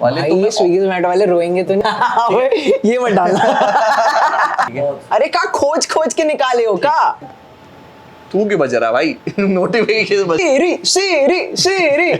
वाले तुम स्विगी जोमेटो वाले रोएंगे तो नहीं ये मत डालना। अरे का खोज खोज के निकाले हो का? तू क्यों बज रहा है भाई? नोटिफिकेशन बज सीरी सीरी सीरी।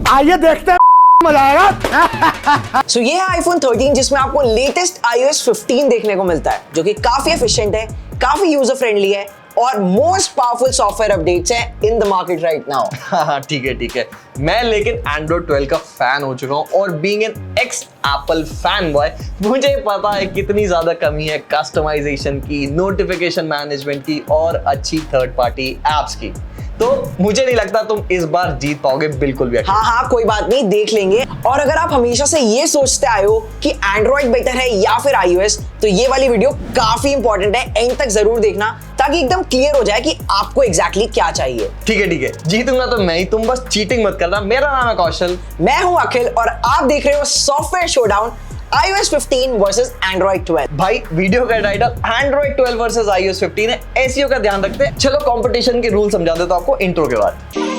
आइए देखते हैं मजा आएगा। सो ये है iPhone 13 जिसमें आपको लेटेस्ट iOS 15 देखने को मिलता है, जो कि काफी एफिशिएंट है, काफी यूजर फ्रेंडली है और मोस्ट पावरफुल सॉफ्टवेयर अपडेट्स हैं in the market right now. हाँ ठीक है। मैं लेकिन Android 12 का फैन हो चुका हूँ और being an x Apple fan boy मुझे पता है कितनी ज्यादा कमी है कस्टमाइजेशन की, नोटिफिकेशन मैनेजमेंट की और अच्छी थर्ड पार्टी एप्स की। तो मुझे नहीं लगता तुम इस बार जीत पाओगे बिल्कुल भी। हाँ कोई बात नहीं, देख लेंगे। और अगर आप हमेशा से ये सोचते आए हो कि एंड्रॉइड बेटर है या फिर iOS, तो ये वाली वीडियो काफी इंपॉर्टेंट है, एंड तक जरूर देखना ताकि एकदम क्लियर हो जाए कि आपको एग्जैक्टली क्या चाहिए। ठीक है, जीतूंगा तो मैं ही, तुम बस चीटिंग मत करना। मेरा नाम है कौशल, मैं हूं अखिल और आप देख रहे हो software showdown iOS 15 versus Android 12। भाई वीडियो का टाइटल Android 12 वर्सेस iOS 15 है। एसईओ का ध्यान रखते हैं। चलो कंपटीशन के रूल समझा देता हूं आपको इंट्रो के बाद।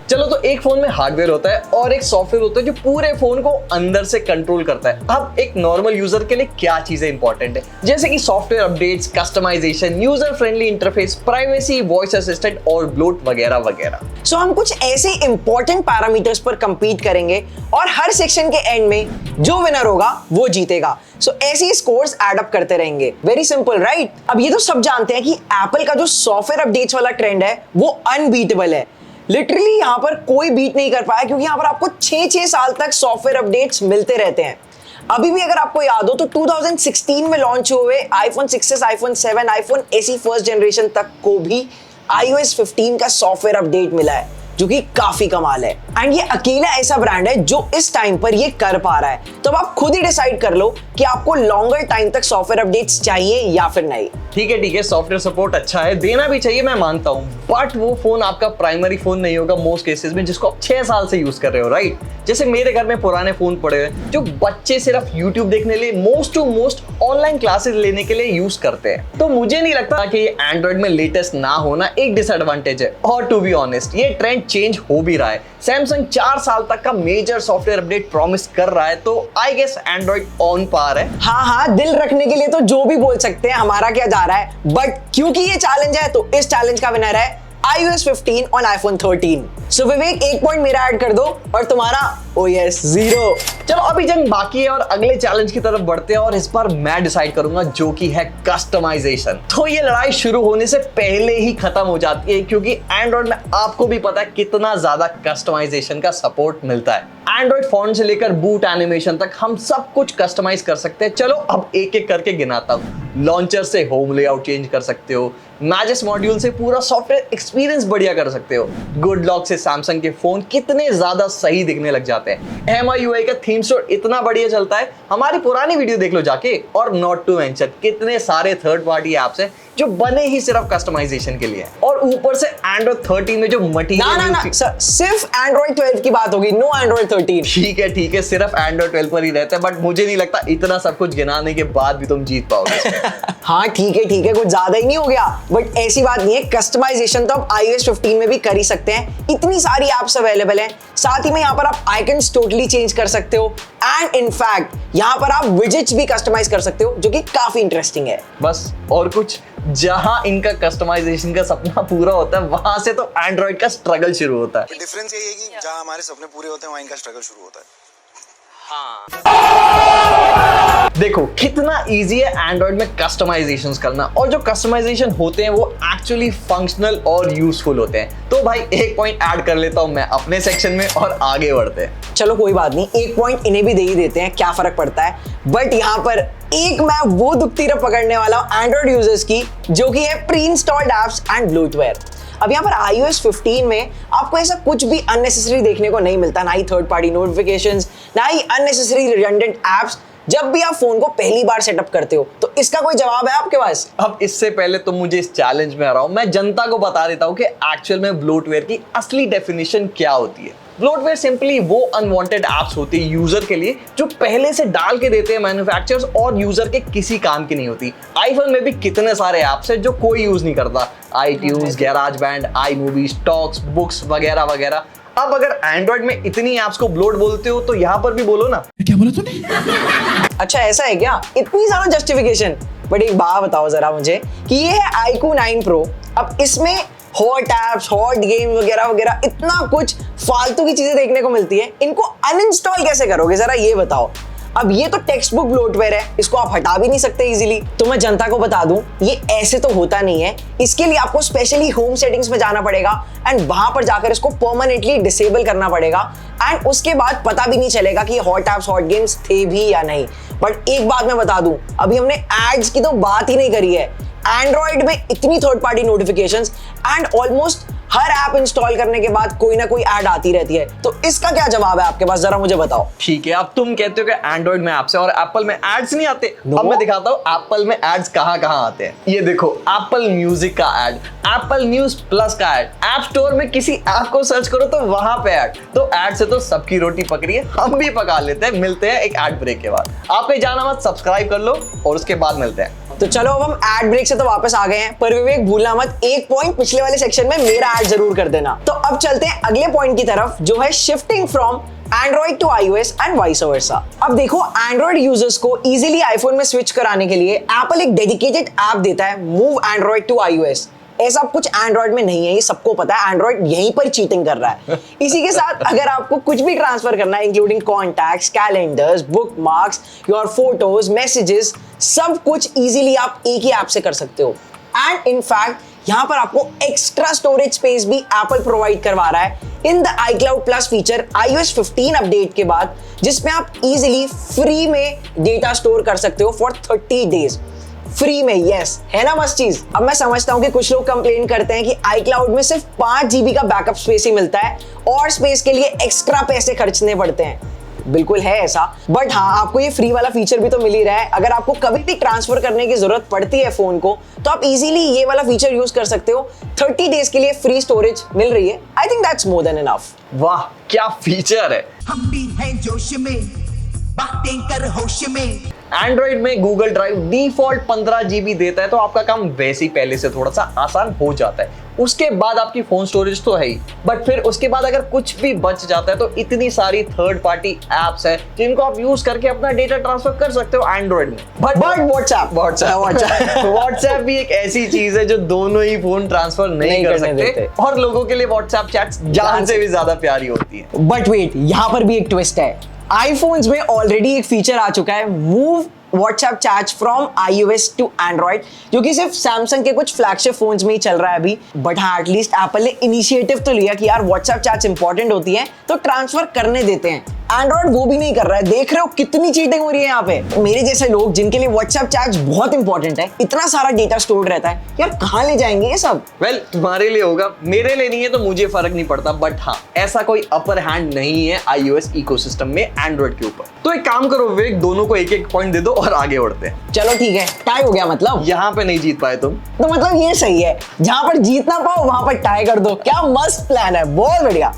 चलो तो एक फोन में हार्डवेयर होता है और एक सॉफ्टवेयर होता है जो पूरे फोन को अंदर से कंट्रोल करता है। अब एक नॉर्मल यूजर के लिए क्या चीजें इंपॉर्टेंट है, जैसे कि software updates, customization, user friendly interface, privacy, voice assistant और ब्लोट वगैरह वगैरह। सो हम कुछ ऐसे इंपॉर्टेंट पैरामीटर्स पर कंपीट करेंगे और हर सेक्शन के एंड में जो विनर होगा वो जीतेगा। सो ऐसे ही स्कोर्स ऐड अप करते रहेंगे। Very simple right? अब ये तो सब जानते हैं कि एप्पल का जो सॉफ्टवेयर अपडेट्स वाला ट्रेंड है वो अनबीटेबल है। लिटरली यहाँ पर कोई बीट नहीं कर पाया, क्योंकि यहाँ पर आपको 6 साल तक सॉफ्टवेयर अपडेट्स मिलते रहते हैं। अभी भी अगर आपको याद हो तो 2016 में लॉन्च हुए iPhone 6s, iPhone 7, iPhone SE first generation तक को भी iOS 15 का सॉफ्टवेयर अपडेट मिला है, जो कि काफी कमाल है। एंड ये अकेला ऐसा ब्रांड है जो इस टाइम पर ये कर पा रहा है। तो अब आप खुद ही डिसाइड कर लो कि आपको लॉन्गर टाइम तक सॉफ्टवेयर अपडेट्स चाहिए या फिर नहीं। ठीक है, सॉफ्टवेयर सपोर्ट अच्छा है, देना भी चाहिए, मैं मानता हूँ, बट वो फोन आपका प्राइमरी फोन नहीं होगा मोस्ट केसेस में, जिसको आप 6 साल से यूज कर रहे हो, राइट? जैसे मेरे घर में पुराने फोन पड़े हुए जो बच्चे सिर्फ यूट्यूब देखने लिए, most to most online classes लेने के लिए यूज करते हैं। तो मुझे नहीं लगता कि एंड्रॉइड में लेटेस्ट ना होना एक डिसएडवांटेज है। और टू बी ऑनेस्ट ये ट्रेंड चेंज हो भी रहा है। सैमसंग 4 साल तक का मेजर सॉफ्टवेयर अपडेट प्रॉमिस कर रहा है, तो I guess Android on par है। हाँ, दिल रखने के लिए तो जो भी बोल सकते हैं, हमारा क्या जा रहा है, बट क्योंकि ये चैलेंज है तो इस चैलेंज का विनर है iOS 15 on iPhone 13। So Vivek, 1 point मेरा ऐड कर दो और तुम्हारा ओ यस 0। चलो अभी जंग बाकी है और अगले चैलेंज की तरफ बढ़ते हैं और इस बार मैं डिसाइड करूंगा, जो कि है कस्टमाइजेशन। तो ये लड़ाई शुरू होने से पहले ही खत्म हो जाती है, क्योंकि एंड्रॉइड में आपको भी पता है कितना ज्यादा कस्टमाइजेशन का सपोर्ट मिलता है। एंड्रॉइड फॉन्ट से लेकर बूट एनिमेशन तक हम सब कुछ कस्टमाइज कर सकते हैं। चलो अब एक एक करके गिनाता हूँ। लॉन्चर से होम लेआउट चेंज कर सकते हो, मैजेस मॉड्यूल से पूरा सॉफ्टवेयर एक्सपीरियंस बढ़िया कर सकते हो, गुड लॉक से सैमसंग के फोन कितने ज्यादा सही दिखने लग जाते हैं, MIUI का थीम स्टोर इतना बढ़िया चलता है, हमारी पुरानी वीडियो देख लो जाके। और नॉट टू मेंशन कितने सारे थर्ड पार्टी एप्स हैं जो बने ही सिर्फ कस्टमाइजेशन के लिए। और ऊपर से Android 13 में जो मटीरियल ना सर, सिर्फ Android 12 की बात होगी, नो Android 13। ठीक है, सिर्फ Android 12 पर ही रहता है, बट मुझे नहीं लगता इतना सब कुछ गिनाने के बाद भी तुम जीत पाओगे। हाँ ठीक है, कुछ ज्यादा ही नहीं हो गया, बट ऐसी बात नहीं है। कस्टमाइजेशन तो आप iOS 15 में भी कर ही सकते हैं, इतनी सारी एप्स अवेलेबल हैं। साथ ही में यहाँ पर आप आइकन्स टोटली चेंज कर सकते हो, एंड इनफैक्ट यहाँ पर आप विजेट्स भी कस्टमाइज कर सकते हो, जो कि काफी इंटरेस्टिंग है। बस और कुछ, जहां इनका कस्टमाइजेशन का सपना पूरा होता है वहां से तो एंड्रॉइड का स्ट्रगल शुरू होता है। डिफरेंस यही है कि जहां हमारे सपने पूरे होते हैं वहां इनका स्ट्रगल शुरू होता है। देखो कितना इजी है एंड्रॉइड में कस्टमाइजेशंस करना, और जो कस्टमाइजेशन होते हैं वो एक्चुअली फंक्शनल और यूजफुल होते हैं। तो भाई 1 पॉइंट ऐड कर लेता हूं मैं अपने सेक्शन में और आगे बढ़ते हैं। चलो कोई बात नहीं, 1 पॉइंट इन्हें भी दे ही देते हैं, क्या फर्क पड़ता है। बट यहाँ पर एक मैं वो दुखती रफ पकड़ने वाला हूं एंड्रॉइड यूजर्स की, जो कि है pre installed apps and bloatware. अब यहाँ पर iOS 15 में आपको ऐसा कुछ भी अननेसेसरी देखने को नहीं मिलता, ना ही थर्ड पार्टी नोटिफिकेशंस, ना ही अननेसेसरी रिडंडेंट एप्स, जब भी आप फोन को पहली बार सेटअप करते हो। तो इसका कोई जवाब है आपके पास? अब इससे पहले तो मुझे इस चैलेंज में आ रहा हूं, मैं जनता को बता देता हूं कि एक्चुअल में ब्लोटवेयर की असली डेफिनेशन क्या होती है। ब्लोटवेयर सिंपली वो अनवांटेड एप्स होती है यूजर के लिए जो पहले से डाल के देते हैं मैन्युफैक्चरर्स और यूजर के किसी काम की नहीं होती। आईफोन में भी कितने सारे एप्स हैं जो कोई यूज नहीं करता, iTunes, GarageBand, iMovie, stocks, books वगैरह वगैरह। अब अगर एंड्रॉइड में इतनी एप्स को ब्लोट बोलते हो तो यहाँ पर भी बोलो ना। क्या बोला तूने? अच्छा ऐसा है क्या, इतनी ज्यादा जस्टिफिकेशन? बट एक बात बताओ जरा मुझे कि ये है iQOO 9 Pro, अब इसमें हॉट एप्स, हॉट गेम वगैरह वगैरह इतना कुछ फालतू की चीजें देखने को मिलती है, इनको अनइंस्टॉल कैसे करोगे जरा ये बताओ। अब ये तो टेक्स्ट बुक ब्लोटवेयर है, इसको आप हटा भी नहीं सकते इजीली। तो मैं जनता को बता दूं, ये ऐसे तो होता नहीं है, इसके लिए आपको स्पेशली होम सेटिंग्स में जाना पड़ेगा एंड वहां पर जाकर इसको परमानेंटली डिसेबल करना पड़ेगा एंड उसके बाद पता भी नहीं चलेगा कि हॉट एप्स, हॉट गेम्स थे भी या नहीं। बट एक बात मैं बता दूं, अभी हमने एड्स की तो बात ही नहीं करी है। एंड्रॉइड में इतनी third party notifications and almost her app install करने के बाद कोई ना कोई ऐड आती रहती है, तो इसका क्या जवाब है आपके पास, जरा मुझे बताओ। ठीक है, अब तुम कहते हो कि एंड्रॉइड में एप्स है और एप्पल में एड्स नहीं आते। No. अब मैं दिखाता हूँ एप्पल में एड्स कहाँ कहाँ आते हैं। ये देखो, एप्पल म्यूजिक का ऐड, एप्पल न्यूज प्लस का ऐड, ऐप स्टोर में किसी ऐप को सर्च करो तो वहां पे ऐड। तो ऐड से तो सबकी रोटी पकड़ी है, हम भी पका लेते हैं। मिलते हैं एक ऐड ब्रेक के बाद। आप कहीं जाना मत, सब्सक्राइब कर लो और उसके बाद मिलते हैं। तो चलो अब हम एड ब्रेक से तो वापस आ गए हैं, पर विवेक भूलना मत, एक पॉइंट पिछले वाले सेक्शन में मेरा ऐड जरूर कर देना। तो अब चलते हैं अगले पॉइंट की तरफ, जो है shifting from Android to iOS and vice versa. अब देखो, एंड्रॉइड यूजर्स को इजीली आईफोन में स्विच कराने के लिए एप्पल एक डेडिकेटेड ऐप देता है, मूव एंड्रॉइड टू iOS। ऐसा कुछ एंड्रॉइड में नहीं है, ये सबको पता है, एंड्रॉइड यहीं पर चीटिंग कर रहा है। इसी के साथ अगर आपको कुछ भी ट्रांसफर करना है, including contacts, calendars, bookmarks, your photos, messages, सब कुछ इजीली आप एक ही ऐप से कर सकते हो। एंड इनफैक्ट यहाँ पर आपको एक्स्ट्रा स्टोरेज स्पेस भी एप्पल प्रोवाइड करवा रहा है in the iCloud Plus feature iOS 15 update के बाद, जिसमें आप इजीली फ्री में डेटा स्टोर कर सकते हो फॉर 30 डेज। फ्री में, यस, है ना मस्त चीज। अब मैं समझता हूं कि कुछ लोग कंप्लेन करते हैं कि iCloud में सिर्फ 5 GB का बैकअप स्पेस ही मिलता है और स्पेस के लिए एक्स्ट्रा पैसे खर्चने पड़ते हैं। बिल्कुल है ऐसा, बट हाँ, आपको ये फ्री वाला फीचर भी तो मिल ही रहा है। अगर आपको कभी भी ट्रांसफर करने की जरूरत पड़ती है फोन को, तो आप इजीली ये वाला फीचर यूज कर सकते हो। 30 डेज के लिए फ्री स्टोरेज मिल रही है। I think that's more than enough. वाह, क्या फीचर है। हम भी हैं जोश में, बातें कर होश में। एंड्रॉइड में गूगल ड्राइव डिफॉल्ट 15 GB देता है, तो आपका काम वैसे ही पहले से थोड़ा सा आसान हो जाता है। उसके बाद आपकी फोन स्टोरेज तो है ही, बट फिर उसके बाद अगर कुछ भी बच जाता है तो इतनी सारी थर्ड पार्टी एप्स है जिनको आप यूज करके अपना डेटा ट्रांसफर कर सकते हो एंड्रॉइड में। बट व्हाट्सएप भी एक ऐसी चीज है जो दोनों ही फोन ट्रांसफर नहीं कर सकते और लोगों के लिए व्हाट्सएप चैट्स जान से भी ज्यादा प्यारी होती है। बट वेट, यहाँ पर भी एक ट्विस्ट है। आईफोन्स में ऑलरेडी एक फीचर आ चुका है, move WhatsApp chats from iOS to Android, जो कि सिर्फ सैमसंग के कुछ फ्लैगशिप फोन्स में ही चल रहा है अभी। बट हाँ, एटलीस्ट एप्पल ने इनिशिएटिव तो लिया कि यार व्हाट्सएप चैट्स इंपॉर्टेंट होती है तो ट्रांसफर करने देते हैं। एंड्रॉइड वो भी नहीं कर रहा है। देख रहे हो कितनी चीटिंग हो रही है यहाँ पे। मेरे जैसे लोग जिनके लिए व्हाट्सएप चैट्स बहुत इंपॉर्टेंट है, इतना सारा डेटा स्टोर रहता है, यार कहाँ ले जाएंगे ये सब। वेल, तुम्हारे लिए होगा, मेरे लिए नहीं है तो मुझे फर्क नहीं पड़ता। बट हाँ, ऐसा कोई अपर हैंड नहीं है iOS इकोसिस्टम में एंड्रॉइड के ऊपर। तो एक काम करो विवेक, दोनों को एक एक पॉइंट दे दो और आगे बढ़ते हैं। चलो ठीक है, टाई हो गया मतलब। यहाँ पे नहीं जीत पाए तुम, तो मतलब ये सही है, जहां पर जीत ना पाओ वहां पर टाई कर दो। क्या मस्त प्लान है, बहुत बढ़िया।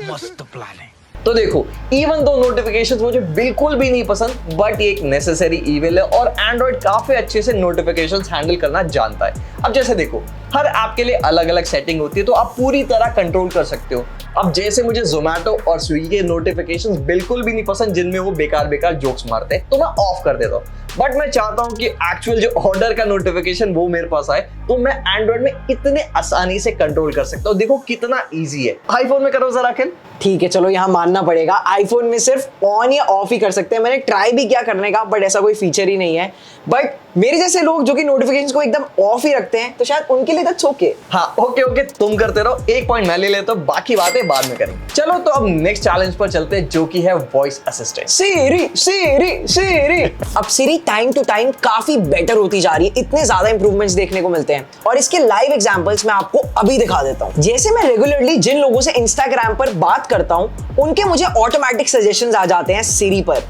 मस्त प्लान है। तो देखो, इवन दो नोटिफिकेशंस मुझे बिल्कुल भी नहीं पसंद, बट ये एक नेसेसरी इविल है और एंड्रॉइड काफी अच्छे से नोटिफिकेशंस हैंडल करना जानता है। अब जैसे देखो, हर ऐप के लिए अलग अलग सेटिंग होती है, तो आप पूरी तरह कंट्रोल कर सकते हो। अब जैसे मुझे जोमैटो और स्विगी के नोटिफिकेशंस बिल्कुल भी नहीं पसंद जिनमें वो बेकार बेकार जोक्स मारते हैं, तो मैं ऑफ कर देता हूँ। बट मैं चाहता हूँ कि एक्चुअल जो ऑर्डर का नोटिफिकेशन वो मेरे पास आए, तो मैं एंड्रॉइड में इतने आसानी से कंट्रोल कर सकता हूँ। देखो कितना ईजी है। आईफोन में करो जरा अखिल। ठीक है, चलो यहाँ मानना पड़ेगा, आईफोन में सिर्फ ऑन या ऑफ ही कर सकते हैं। मैंने ट्राई भी किया करने का, बट ऐसा कोई फीचर ही नहीं है। बट मेरे जैसे लोग जो कि नोटिफिकेशंस को एकदम ऑफ ही रखते हैं, तो शायद उनके लिए दैट्स ओके। हाँ, ओके, तुम करते रहो, एक पॉइंट मैं ले लेता हूँ, बाकी बातें बाद में करेंगे। चलो तो अब नेक्स्ट चैलेंज पर चलते हैं, जो कि है वॉइस असिस्टेंट। सिरी। अब सिरी टाइम टू टाइम काफी बेटर होती जा रही है, इतने ज्यादा इंप्रूवमेंट्स देखने को मिलते हैं और इसके लाइव एग्जांपल्स मैं आपको अभी दिखा देता हूँ। जैसे मैं रेगुलरली जिन लोगों से इंस्टाग्राम पर बात करता हूँ, उनके मुझे ऑटोमेटिक सजेशंस आ जाते हैं सिरी पर।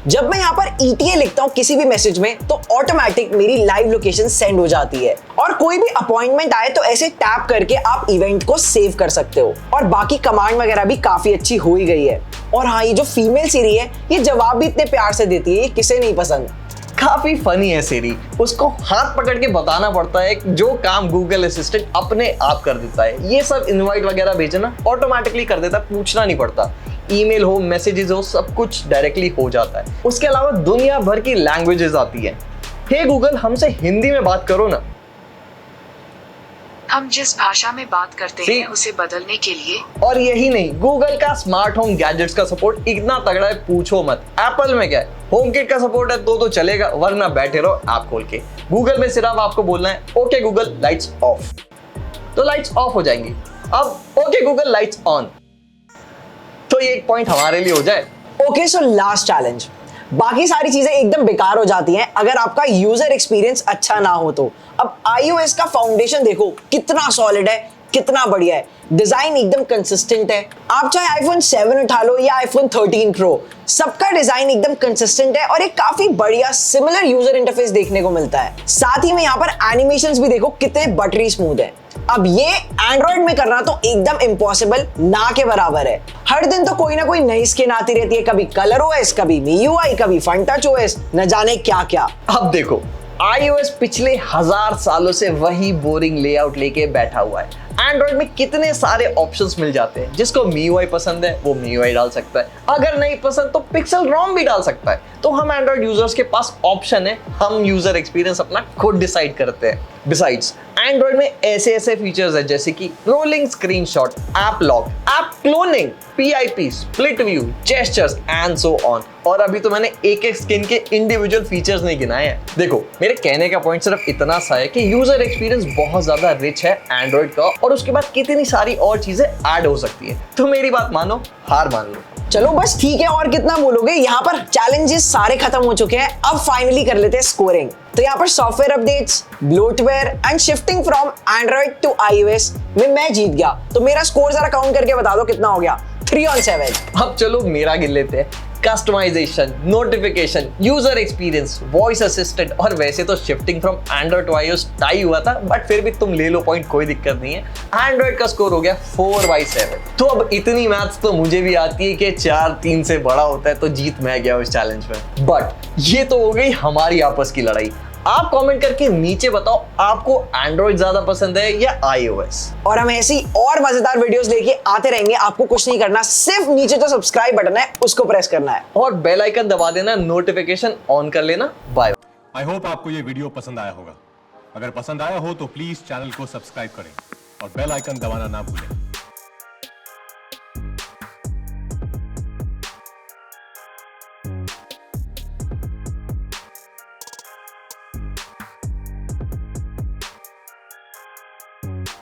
जब मैं यहाँ पर ETA लिखता हूँ किसी भी मैसेज में तो ऑटोमेटिक मेरी लाइव लोकेशन सेंड हो जाती है, और कोई भी अपॉइंटमेंट आए तो ऐसे टैप करके आप इवेंट को सेव कर सकते हो। और बाकी कमांड वगैरह भी काफी अच्छी हो ही गई है। और हाँ, ये जो फीमेल सीरी है ये जवाब भी इतने प्यार से देती है, ये किसे नहीं पसंद। काफी फनी है सीरी, उसको हाथ पकड़ के बताना पड़ता है जो काम गूगल असिस्टेंट अपने आप कर देता है। ये सब इनवाइट वगैरह भेजना ऑटोमेटिकली कर देता है, पूछना नहीं पड़ता। ईमेल हो, मैसेजेस हो, सब कुछ डायरेक्टली हो जाता है। उसके अलावा दुनिया भर की लैंग्वेजेस आती है। हे गूगल, हमसे हिंदी में बात करो ना। हम जिस भाषा में बात करते हैं उसे बदलने के लिए। और यही नहीं, गूगल का स्मार्ट होम गैजेट्स का सपोर्ट इतना तगड़ा है पूछो मत। एप्पल में क्या है, होम किट का सपोर्ट है तो चलेगा, वरना बैठे रहो ऐप खोल के। गूगल में सिर्फ आपको बोलना है ओके गूगल लाइट्स ऑफ, तो लाइट्स ऑफ हो जाएंगी। अब ओके गूगल लाइट्स ऑन, तो ये एक पॉइंट हमारे लिए हो जाए। Okay, so last challenge. बाकी सारी चीजें एकदम बेकार हो जाती हैं अगर आपका यूजर एक्सपीरियंस अच्छा ना हो तो। अब iOS का फाउंडेशन देखो कितना सॉलिड है, कितना बढ़िया है। डिजाइन एकदम कंसिस्टेंट है। आप चाहे आईफोन 7 उठा लो या आईफोन 13 प्रो, सबका डिजाइन एकदम कंसिस्टेंट है और एक काफी बढ़िया सिमिलर यूजर इंटरफेस देखने को मिलता है। साथ ही में यहाँ पर एनिमेशंस भी देखो कितने बटरी स्मूथ है। अब ये एंड्रॉइड में करना तो एकदम इम्पॉसिबल ना के बराबर है। हर दिन तो कोई ना कोई नई स्किन आती रहती है, कभी कलर ओएस, कभी MIUI, कभी फन टच ओएस, न जाने क्या क्या। अब देखो, iOS पिछले 1000 सालों से वही बोरिंग लेआउट लेके बैठा हुआ है। एंड्रॉइड में कितने सारे ऑप्शंस मिल जाते हैं। जिसको MIUI पसंद है वो MIUI डाल सकता है, अगर नहीं पसंद तो पिक्सल रोम भी डाल सकता है। तो हम एंड्रॉइड यूजर्स के पास ऑप्शन है, हम यूजर एक्सपीरियंस अपना खुद डिसाइड करते हैं। बिसाइड्स, एंड्रॉइड में ऐसे फीचर्स है जैसे कि rolling screenshot, app lock, app cloning, PIP, split view, gestures and so on. और अभी तो मैंने एक एक स्किन के इंडिविजुअल फीचर्स नहीं गिनाए हैं। देखो, मेरे कहने का पॉइंट सिर्फ इतना सा है कि यूजर एक्सपीरियंस बहुत ज्यादा रिच है एंड्रॉइड का, और उसके बाद कितनी सारी और चीजें ऐड हो सकती है। तो मेरी बात मानो, हार मान लो। चलो बस ठीक है, और कितना बोलोगे। यहाँ पर चैलेंजेस सारे खत्म हो चुके हैं, अब फाइनली कर लेते हैं स्कोरिंग। तो यहाँ पर software updates, bloatware and shifting from Android to iOS में मैं जीत गया। तो मेरा स्कोर जरा काउंट करके बता दो कितना हो गया। 3 on 7। अब चलो मेरा गिन लेते हैं। Customization, notification, user experience, voice assistant, और वैसे तो shifting from Android to iOS tie हुआ था, बट फिर भी तुम ले लो पॉइंट, कोई दिक्कत नहीं है। एंड्रॉइड का स्कोर हो गया 4/7। तो अब इतनी मैथ्स तो मुझे भी आती है कि 4 3 से बड़ा होता है, तो जीत मैं गया उस चैलेंज में। बट ये तो हो गई हमारी आपस की लड़ाई। आप कमेंट करके नीचे बताओ आपको एंड्रॉइड ज्यादा पसंद है या iOS। और हम ऐसी और मजेदार वीडियोस लेके आते रहेंगे। आपको कुछ नहीं करना, सिर्फ नीचे जो सब्सक्राइब बटन है उसको प्रेस करना है और बेल आइकन दबा देना, नोटिफिकेशन ऑन कर लेना। बाय। आई होप आपको ये वीडियो पसंद आया होगा। अगर पसंद आया हो तो प्लीज चैनल को सब्सक्राइब करें और बेल आइकन दबाना ना भूलें।